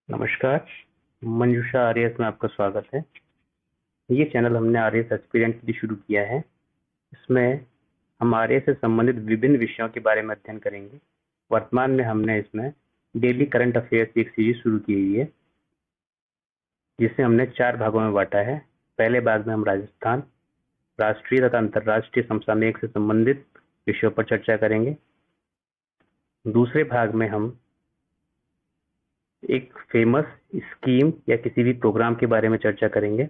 नमस्कार। मंजूषा आर्यस में आपका स्वागत है। ये चैनल हमने आर्यस एक्सपीरियंस के लिए शुरू किया है। इसमें हम आर्यस से संबंधित विभिन्न विषयों के बारे में अध्ययन करेंगे। वर्तमान में हमने इसमें डेली करंट अफेयर्स की एक सीरीज शुरू की हुई है, जिसे हमने 4 भागों में बांटा है। पहले भाग में हम राजस्थान, राष्ट्रीय तथा अंतर्राष्ट्रीय समसामयिक से संबंधित विषयों पर चर्चा करेंगे। दूसरे भाग में हम एक फेमस स्कीम या किसी भी प्रोग्राम के बारे में चर्चा करेंगे।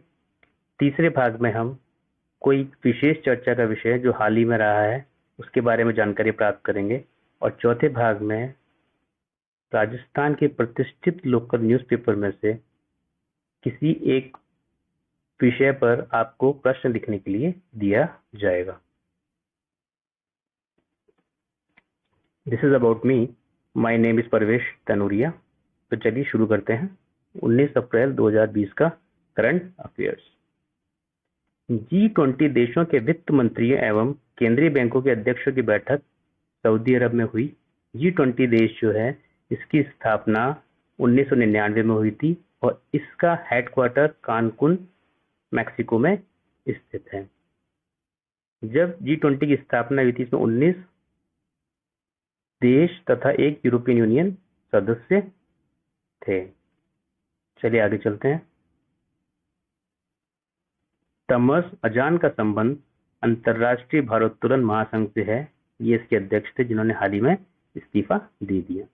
तीसरे भाग में हम कोई विशेष चर्चा का विषय जो हाल ही में रहा है उसके बारे में जानकारी प्राप्त करेंगे। और चौथे भाग में राजस्थान के प्रतिष्ठित लोकल न्यूज़पेपर में से किसी एक विषय पर आपको प्रश्न लिखने के लिए दिया जाएगा। This is about me. My name is Parvesh Tanuria. तो चलिए शुरू करते हैं 19 अप्रैल 2020 का करंट अफेयर्स। G20 देशों के वित्त मंत्रियों एवं केंद्रीय बैंकों के अध्यक्षों की बैठक सऊदी अरब में हुई। G20 देश जो है, इसकी स्थापना 1999 में हुई थी और इसका हेडक्वार्टर कानकुन मैक्सिको में स्थित है। जब G20 की स्थापना हुई थी, इसमें 19 देश तथा एक यूरोपियन यूनियन सदस्य थे। चलिए आगे चलते हैं। तमस अजान का संबंध अंतर्राष्ट्रीय भारोत्तोलन महासंघ से है। ये इसके अध्यक्ष थे, जिन्होंने हाल ही में इस्तीफा दे दिया।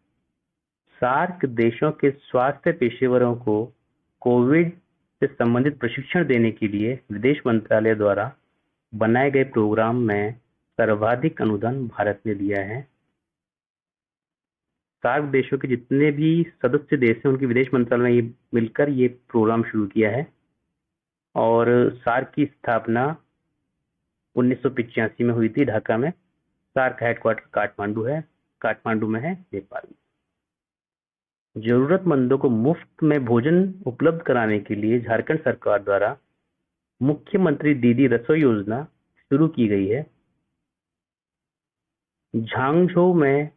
सार्क देशों के स्वास्थ्य पेशेवरों को कोविड से संबंधित प्रशिक्षण देने के लिए विदेश मंत्रालय द्वारा बनाए गए प्रोग्राम में सर्वाधिक अनुदान भारत ने दिया है। सार्क देशों के जितने भी सदस्य देश हैं, उनकी विदेश मंत्रालय ने मिलकर ये प्रोग्राम शुरू किया है। और सार्क की स्थापना 1985 में हुई थी ढाका में। सार्क हेडक्वार्टर काठमांडू में है, नेपाल में। जरूरतमंदों को मुफ्त में भोजन उपलब्ध कराने के लिए झारखंड सरकार द्वारा मुख्यमंत्री दीदी रसोई योजना शुरू की गई है। झांगझोउ में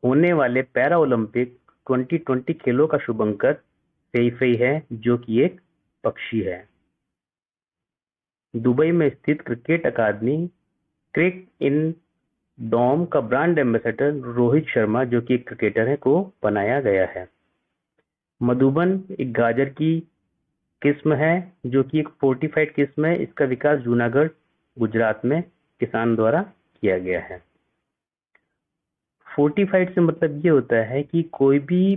होने वाले पैरा ओलंपिक 2020 खेलों का शुभंकर फेईफेई है, जो कि एक पक्षी है। दुबई में स्थित क्रिकेट अकादमी क्रिक इन डॉम का ब्रांड एम्बेसडर रोहित शर्मा, जो कि एक क्रिकेटर है, को बनाया गया है। मधुबन एक गाजर की किस्म है, जो कि एक फोर्टिफाइड किस्म है। इसका विकास जूनागढ़ गुजरात में किसान द्वारा किया गया है। फोर्टिफाइड से मतलब ये होता है कि कोई भी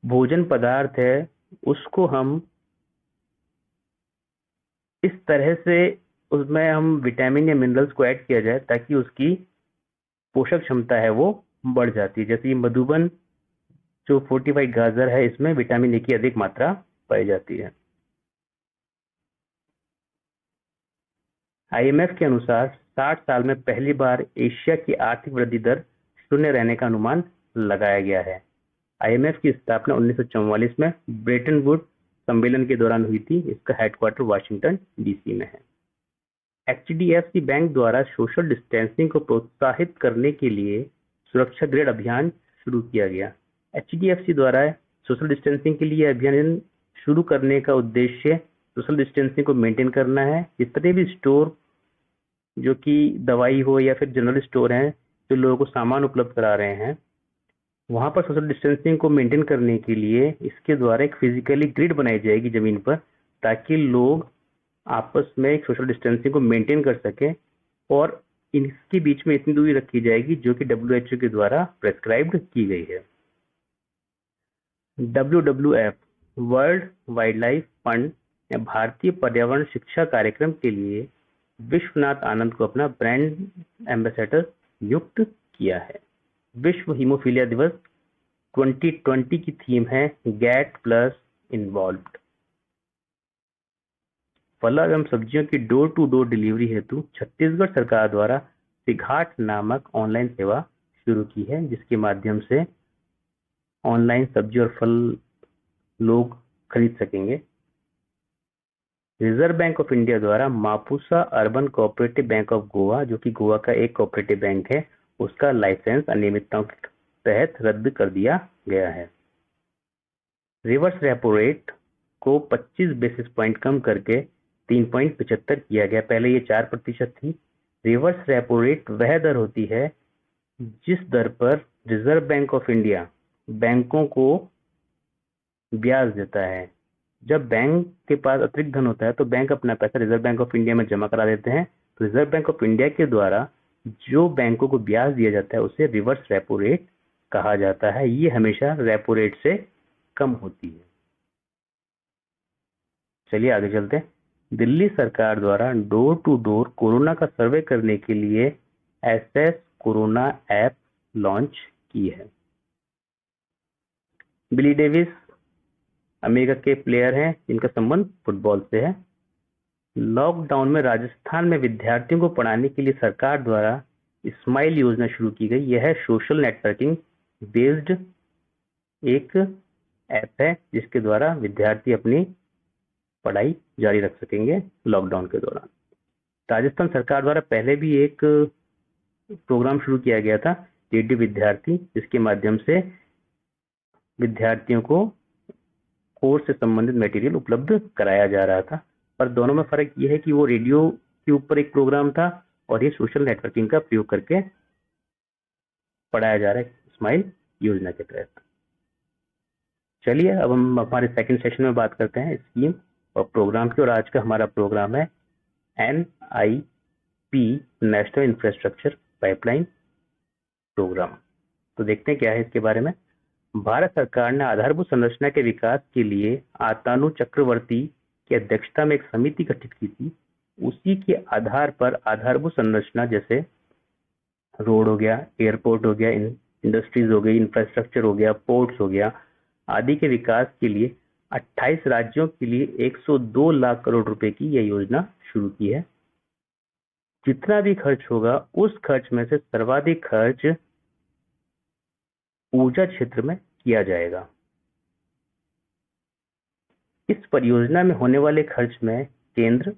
भोजन पदार्थ है, उसको हम इस तरह से उसमें हम विटामिन या मिनरल्स को ऐड किया जाए ताकि उसकी पोषक क्षमता है वो बढ़ जाती है। जैसे ये मधुबन जो फोर्टिफाइड गाजर है, इसमें विटामिन ए की अधिक मात्रा पाई जाती है। IMF के अनुसार 60 साल में पहली बार एशिया की आर्थिक वृद्धि दर शून्य रहने का अनुमान लगाया गया है। IMF की स्थापना 1944 में ब्रेटन वुड सम्मेलन के दौरान हुई थी। इसका हेडक्वार्टर वाशिंगटन DC में है। HDFC बैंक द्वारा सोशल डिस्टेंसिंग को प्रोत्साहित करने के लिए सुरक्षा ग्रिड अभियान शुरू किया गया। HDFC द्वारा सोशल डिस्टेंसिंग के लिए अभियान शुरू करने का उद्देश्य सोशल डिस्टेंसिंग को मेंटेन करना है। जितने भी स्टोर जो कि दवाई हो या फिर जनरल स्टोर हैं, जो लोगों को सामान उपलब्ध करा रहे हैं, वहां पर सोशल डिस्टेंसिंग को मेंटेन करने के लिए इसके द्वारा एक फिजिकली ग्रिड बनाई जाएगी जमीन पर, ताकि लोग आपस में एक सोशल डिस्टेंसिंग को मेंटेन कर सकें। और इनके बीच में इतनी दूरी रखी जाएगी जो कि WHO के द्वारा प्रेस्क्राइब्ड की गई है। WWF world wild life fund ने भारतीय पर्यावरण शिक्षा कार्यक्रम के लिए विश्वनाथ आनंद को अपना ब्रांड एम्बेसडर नियुक्त किया है। विश्व हीमोफीलिया दिवस 2020 की थीम है गेट प्लस इन्वॉल्व्ड। फल एवं सब्जियों की डोर टू डोर डिलीवरी हेतु छत्तीसगढ़ सरकार द्वारा सिघाट नामक ऑनलाइन सेवा शुरू की है, जिसके माध्यम से ऑनलाइन सब्जी और फल लोग खरीद सकेंगे। रिजर्व बैंक ऑफ इंडिया द्वारा Mapusa urban cooperative bank of Goa, जो कि गोवा का एक कोऑपरेटिव बैंक है, उसका लाइसेंस अनियमितताओं के तहत रद्द कर दिया गया है। रिवर्स रेपो रेट को 25 बेसिस पॉइंट कम करके 3.75 किया गया। पहले ये 4% थी। रिवर्स रेपो रेट वह दर होती है जिस दर पर रिजर्व बैंक ऑफ इंडिया बैंकों को ब्याज देता है। जब बैंक के पास अतिरिक्त धन होता है तो बैंक अपना पैसा रिजर्व बैंक ऑफ इंडिया में जमा करा देते हैं। तो रिजर्व बैंक ऑफ इंडिया के द्वारा जो बैंकों को ब्याज दिया जाता है उसे रिवर्स रेपो रेट कहा जाता है। ये हमेशा रेपो रेट से कम होती है। चलिए आगे चलते हैं। दिल्ली सरकार द्वारा डोर टू डोर कोरोना का सर्वे करने के लिए एसएस कोरोना ऐप लॉन्च की है। बिली डेविस अमेरिका के प्लेयर हैं जिनका संबंध फुटबॉल से है। लॉकडाउन में राजस्थान में विद्यार्थियों को पढ़ाने के लिए सरकार द्वारा स्माइल योजना शुरू की गई। यह सोशल नेटवर्किंग बेस्ड एक ऐप है जिसके द्वारा विद्यार्थी अपनी पढ़ाई जारी रख सकेंगे लॉकडाउन के दौरान। राजस्थान सरकार द्वारा पहले भी एक प्रोग्राम शुरू किया गया था रेडियो विद्यार्थी, जिसके माध्यम से विद्यार्थियों को कोर्स से संबंधित मटेरियल उपलब्ध कराया जा रहा था। पर दोनों में फर्क यह है कि वो रेडियो के ऊपर एक प्रोग्राम था और ये सोशल नेटवर्किंग का प्रयोग करके पढ़ाया जा रहा है स्माइल योजना के तहत। चलिए अब हम हमारे सेकंड सेशन में बात करते हैं स्कीम और प्रोग्राम की। और आज का हमारा प्रोग्राम है NIP national infrastructure pipeline programme. तो देखते हैं क्या है इसके बारे में। भारत सरकार ने आधारभूत संरचना के विकास के लिए आतानु चक्रवर्ती की अध्यक्षता में एक समिति गठित की थी। उसी के आधार पर आधारभूत संरचना जैसे रोड हो गया, एयरपोर्ट हो गया, इंडस्ट्रीज हो गई, इंफ्रास्ट्रक्चर हो गया, पोर्ट्स हो गया आदि के विकास के लिए 28 राज्यों के लिए 102 लाख करोड़ रुपए की यह योजना शुरू की है। जितना भी खर्च होगा उस खर्च में से सर्वाधिक खर्च ऊर्जा क्षेत्र में किया जाएगा। इस परियोजना में होने वाले खर्च में केंद्र,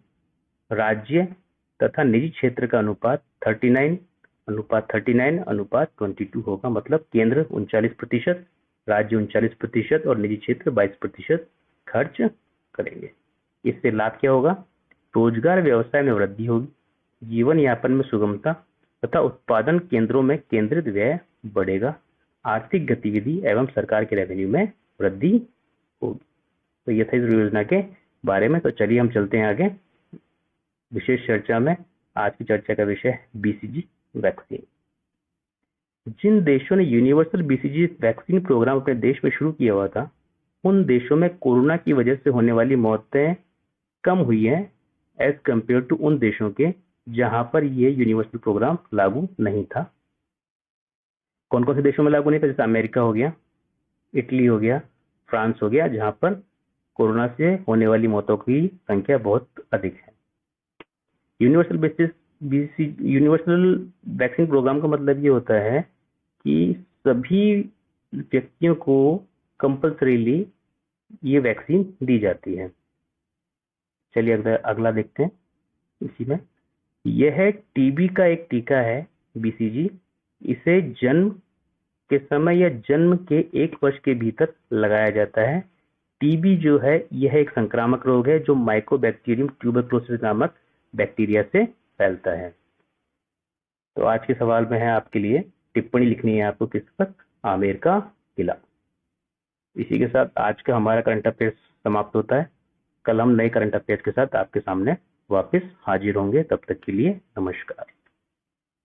राज्य तथा निजी क्षेत्र का अनुपात 39:22 होगा। मतलब केंद्र 39%, राज्य 39% और निजी क्षेत्र 22% खर्च करेंगे। इससे लाभ क्या होगा? रोजगार व्यवसाय में वृद्धि होगी, जीवन यापन में सुगमता तथा उत्पादन केंद्रों में केंद्रित व्यय बढ़ेगा, आर्थिक गतिविधि एवं सरकार के रेवेन्यू में वृद्धि होगी। तो यह था इस योजना के बारे में। तो चलिए हम चलते हैं आगे विशेष चर्चा में। आज की चर्चा का विषय है BCG वैक्सीन। जिन देशों ने यूनिवर्सल BCG वैक्सीन प्रोग्राम अपने देश में शुरू किया हुआ था उन देशों में कोरोना की वजह से होने वाली मौतें कम हुई हैं एज कंपेयर टू उन देशों के जहां पर यह यूनिवर्सल प्रोग्राम लागू नहीं था। कौन कौन से देशों में लागू नहीं था? जैसे अमेरिका हो गया, इटली हो गया, फ्रांस हो गया, जहां पर कोरोना से होने वाली मौतों की संख्या बहुत अधिक है। यूनिवर्सल वैक्सीन प्रोग्राम का मतलब ये होता है कि सभी व्यक्तियों को कंपल्सरीली ये वैक्सीन दी जाती है। चलिए अगला देखते हैं इसी में। यह टीबी का एक टीका है BCG। इसे जन्म के समय या जन्म के 1 वर्ष के भीतर लगाया जाता है। टीबी जो है यह एक संक्रामक रोग है जो माइकोबैक्टीरियम ट्यूबरकुलोसिस नामक बैक्टीरिया से फैलता है। तो आज के सवाल में है आपके लिए टिप्पणी लिखनी है आपको किस पर? आमेर का किला। इसी के साथ आज का हमारा करंट अफेयर्स समाप्त होता है। कल हम नए करंट अफेयर्स के साथ आपके सामने वापस हाजिर होंगे। तब तक के लिए नमस्कार।